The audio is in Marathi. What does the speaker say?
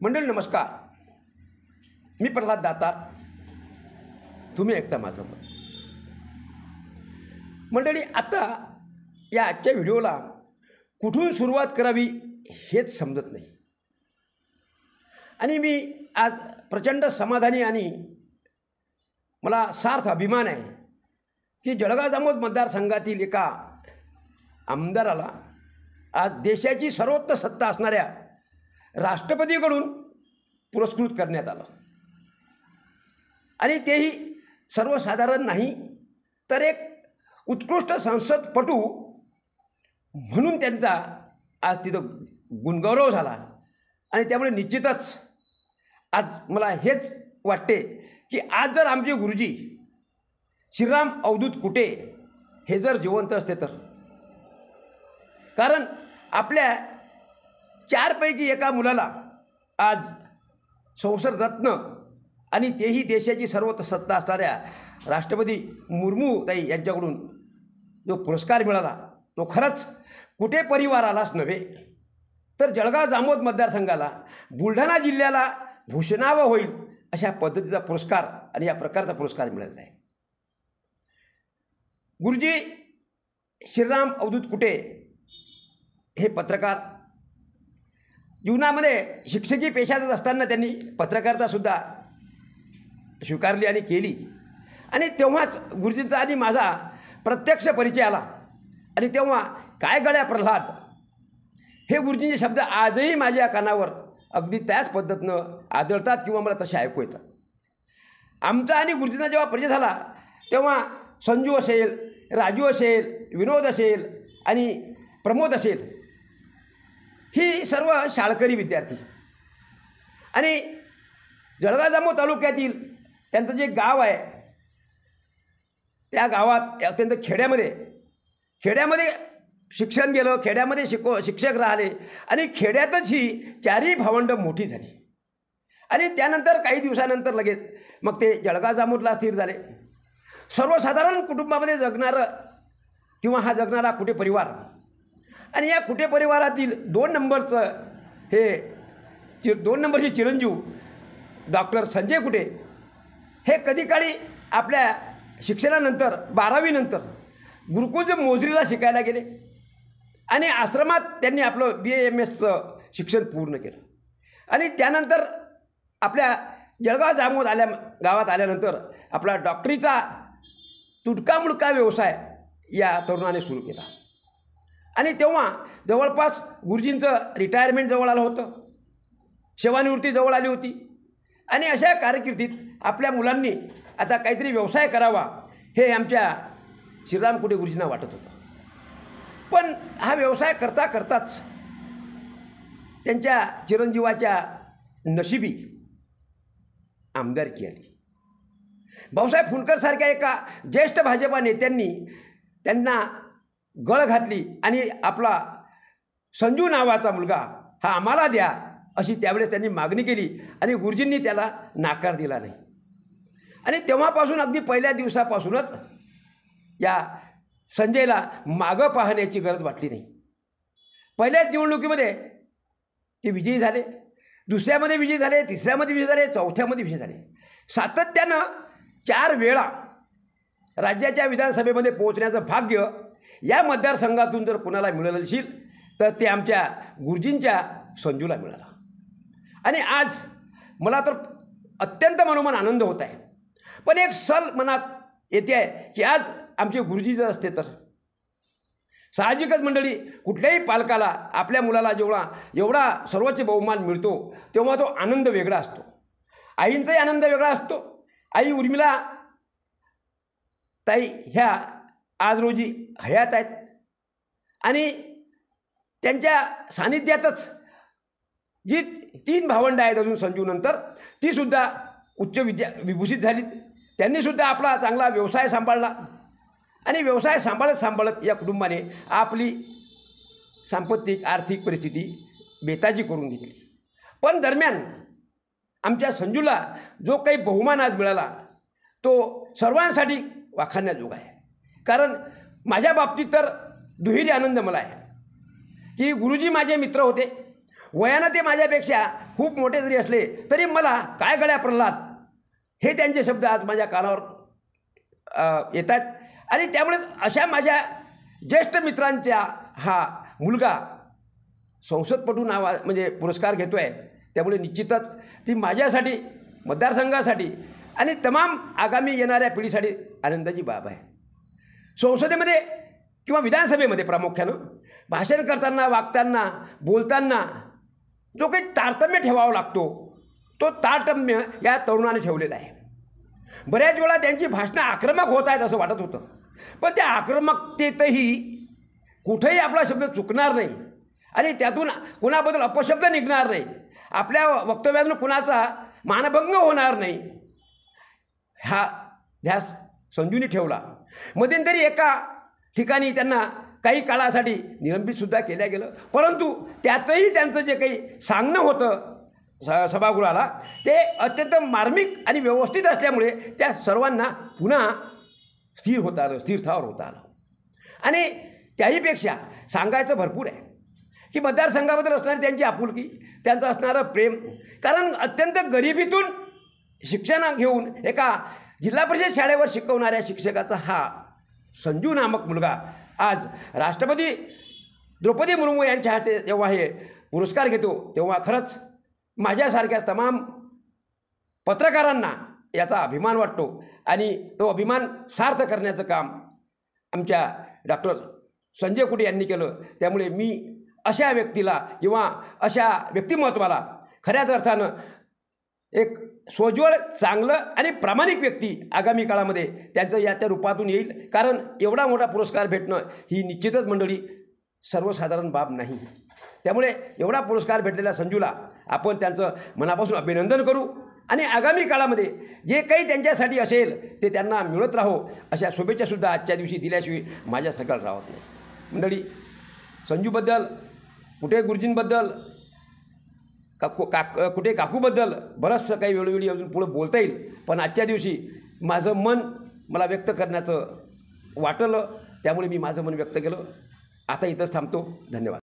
मंडळी नमस्कार, मी प्रल्हाद दातार. तुम्ही ऐकता माझं मत. मंडळी, आता या आजच्या व्हिडिओला कुठून सुरुवात करावी हेच समजत नाही. आणि मी आज प्रचंड समाधानी आणि मला सार्थ अभिमान आहे की जळगाव जामोद मतदारसंघातील एका आमदाराला आज देशाची सर्वोच्च सत्ता असणाऱ्या राष्ट्रपतीकडून पुरस्कृत करण्यात आलं. आणि तेही सर्वसाधारण नाही तर एक उत्कृष्ट संसदपटू म्हणून त्यांचा आज तिथं गुणगौरव झाला. आणि त्यामुळे निश्चितच आज मला हेच वाटते की आज जर आमचे गुरुजी श्रीराम अवधूत कुटे हे जर जिवंत असते तर, कारण आपल्या 4 पैकी एका मुलाला आज संसद रत्न आणि तेही देशाची सर्वोच्च सत्ता असणाऱ्या राष्ट्रपती मुर्मू ताई यांच्याकडून जो पुरस्कार मिळाला तो खरंच कुटे परिवारालाच नव्हे तर जळगाव जामोद मतदारसंघाला, बुलढाणा जिल्ह्याला भूषणावं होईल अशा पद्धतीचा पुरस्कार आणि या प्रकारचा पुरस्कार मिळालेला आहे. गुरुजी श्रीराम अवधूत कुटे हे पत्रकार, जीवनामध्ये शिक्षकी पेशातच असताना त्यांनी पत्रकारितासुद्धा स्वीकारली आणि केली. आणि तेव्हाच गुरुजींचा आणि माझा प्रत्यक्ष परिचय आला. आणि तेव्हा काय गळ्या प्रल्हाद हे गुरुजींचे शब्द आजही माझ्या कानावर अगदी त्याच पद्धतीनं आदळतात किंवा मला तसे ऐकू येतात. आमचा आणि गुरुजींचा जेव्हा परिचय झाला तेव्हा संजू असेल, राजू असेल, विनोद असेल आणि प्रमोद असेल ही सर्व शाळकरी विद्यार्थी. आणि जळगाव जामोद तालुक्यातील त्यांचं जे गाव आहे त्या गावात अत्यंत खेड्यामध्ये शिक्षण गेलं, खेड्यामध्ये शिक्षक राहिले आणि खेड्यातच ही 4ही भावंडं मोठी झाली. आणि त्यानंतर काही दिवसानंतर लगेच मग ते जळगाव जामोदला स्थिर झाले. सर्वसाधारण कुटुंबामध्ये जगणारं किंवा हा जगणारा कुटे परिवार. आणि या कुटे परिवारातील 2 नंबरचं हे 2 नंबरचे चिरंजीव डॉक्टर संजय कुटे हे कधी काळी आपल्या शिक्षणानंतर 12वी नंतर गुरुकुल मोजरीला शिकायला गेले आणि आश्रमात त्यांनी आपलं BA-MS शिक्षण पूर्ण केलं. आणि त्यानंतर आपल्या जळगाव जामोद गावात आल्यानंतर आपला डॉक्टरीचा तुटकामुटका व्यवसाय या तरुणाने सुरू केला. आणि तेव्हा जवळपास गुरुजींचं रिटायरमेंट जवळ आलं होतं, सेवानिवृत्ती जवळ आली होती. आणि अशा कारकिर्दीत आपल्या मुलांनी आता काहीतरी व्यवसाय करावा हे आमच्या श्रीराम कुटे गुरुजींना वाटत होतं. पण हा व्यवसाय करता करताच त्यांच्या चिरंजीवाच्या नशिबी आमदारकी आली. भाऊसाहेब फुंडकरसारख्या एका ज्येष्ठ भाजपा नेत्यांनी त्यांना गळ घातली आणि आपला संजू नावाचा मुलगा हा आम्हाला द्या अशी त्यावेळेस त्यांनी मागणी केली. आणि गुरुजींनी त्याला नाकार दिला नाही. आणि तेव्हापासून अगदी पहिल्या दिवसापासूनच या संजयला मागं पाहण्याची गरज वाटली नाही. पहिल्याच निवडणुकीमध्ये ते विजयी झाले, दुसऱ्यामध्ये विजयी झाले, तिसऱ्यामध्ये विजयी झाले, चौथ्यामध्ये विजयी झाले. सातत्यानं 4 वेळा राज्याच्या विधानसभेमध्ये पोहोचण्याचं भाग्य या मतदारसंघातून जर कुणाला मिळालं असेल तर ते आमच्या गुरुजींच्या संजूला मिळाला. आणि आज मला तर अत्यंत मनोमन आनंद होत आहे. पण एक सल मनात येते आहे की आज आमचे गुरुजी जर असते तर साहजिकच मंडळी, कुठल्याही पालकाला आपल्या मुलाला एवढा सर्वोच्च बहुमान मिळतो तेव्हा तो आनंद वेगळा असतो. आईंचाही आनंद वेगळा असतो. आई उर्मिला ताई ह्या आज रोजी हयात आहेत आणि त्यांच्या सानिध्यातच जी 3 भावंडं आहेत अजून संजूनंतर तीसुद्धा उच्च विभूषित झालीत. त्यांनीसुद्धा आपला चांगला व्यवसाय सांभाळला. आणि व्यवसाय सांभाळत या कुटुंबाने आपली सांपत्तिक आर्थिक परिस्थिती बेताजी करून घेतली. पण दरम्यान आमच्या संजूला जो काही बहुमान आज मिळाला तो सर्वांसाठी वाखाणण्याजोगा आहे. कारण माझ्या बाबतीत तर दुहेरी आनंद मला आहे की गुरुजी माझे मित्र होते, वयानं ते माझ्यापेक्षा खूप मोठे जरी असले तरी मला काय गळ्या प्रल्हाद हे त्यांचे शब्द आज माझ्या कानावर येतात. आणि त्यामुळे अशा माझ्या ज्येष्ठ मित्रांचा हा मुलगा संसदपटू म्हणजे पुरस्कार घेतो आहे. त्यामुळे निश्चितच ती माझ्यासाठी, मतदारसंघासाठी आणि तमाम आगामी येणाऱ्या पिढीसाठी आनंदाची बाब आहे. संसदेमध्ये किंवा विधानसभेमध्ये प्रामुख्यानं भाषण करताना, वागताना, बोलताना जो काही तारतम्य ठेवावा लागतो तो तारतम्य या तरुणाने ठेवलेला आहे. बऱ्याच वेळा त्यांची भाषणं आक्रमक होत आहेत असं वाटत होतं, पण त्या आक्रमकतेतही कुठेही आपला शब्द चुकणार नाही आणि त्यातून कुणाबद्दल अपशब्द निघणार नाही, आपल्या वक्तव्यातून कुणाचा मानभंग होणार नाही, हा ध्यास संजूनी ठेवला. मध्यंतरी एका ठिकाणी त्यांना काही काळासाठी निलंबितसुद्धा केलं गेलं, परंतु त्यातही त्यांचं जे काही सांगणं होतं सभागृहाला ते अत्यंत मार्मिक आणि व्यवस्थित असल्यामुळे त्या सर्वांना पुन्हा स्थिर होता आलं, स्थिरस्थावर होता आलं. आणि त्याहीपेक्षा सांगायचं भरपूर आहे की मतदारसंघाबद्दल असणारी त्यांची आपुलकी, त्यांचं असणारं प्रेम, कारण अत्यंत गरिबीतून शिक्षण घेऊन एका जिल्हा परिषद शाळेवर शिकवणाऱ्या शिक्षकाचा हा संजू नामक मुलगा आज राष्ट्रपती द्रौपदी मुर्मू यांच्या हस्ते जेव्हा हे पुरस्कार घेतो तेव्हा खरंच माझ्यासारख्या तमाम पत्रकारांना याचा अभिमान वाटतो आणि तो अभिमान सार्थ करण्याचं काम आमच्या डॉक्टर संजय कुटे यांनी केलं. त्यामुळे मी अशा व्यक्तीला किंवा अशा व्यक्तिमत्वाला खऱ्याच अर्थानं एक सोज्वळ, चांगलं आणि प्रामाणिक व्यक्ती आगामी काळामध्ये त्यांचं या त्या रूपातून येईल. कारण एवढा मोठा पुरस्कार भेटणं ही निश्चितच मंडळी सर्वसाधारण बाब नाही. त्यामुळे एवढा पुरस्कार भेटलेल्या संजूला आपण त्यांचं मनापासून अभिनंदन करू आणि आगामी काळामध्ये जे काही त्यांच्यासाठी असेल ते त्यांना मिळत राहो अशा शुभेच्छासुद्धा आजच्या दिवशी दिल्याशिवाय माझ्या सकाळ राहत नाही. मंडळी, संजूबद्दल, कुठे गुरुजींबद्दल, कुठे काकूबद्दल बरंचसं काही वेळोवेळी अजून पुढं बोलता येईल, पण आजच्या दिवशी माझं मन मला व्यक्त करण्याचं वाटलं, त्यामुळे मी माझं मन व्यक्त केलं. आता इथंच थांबतो. धन्यवाद.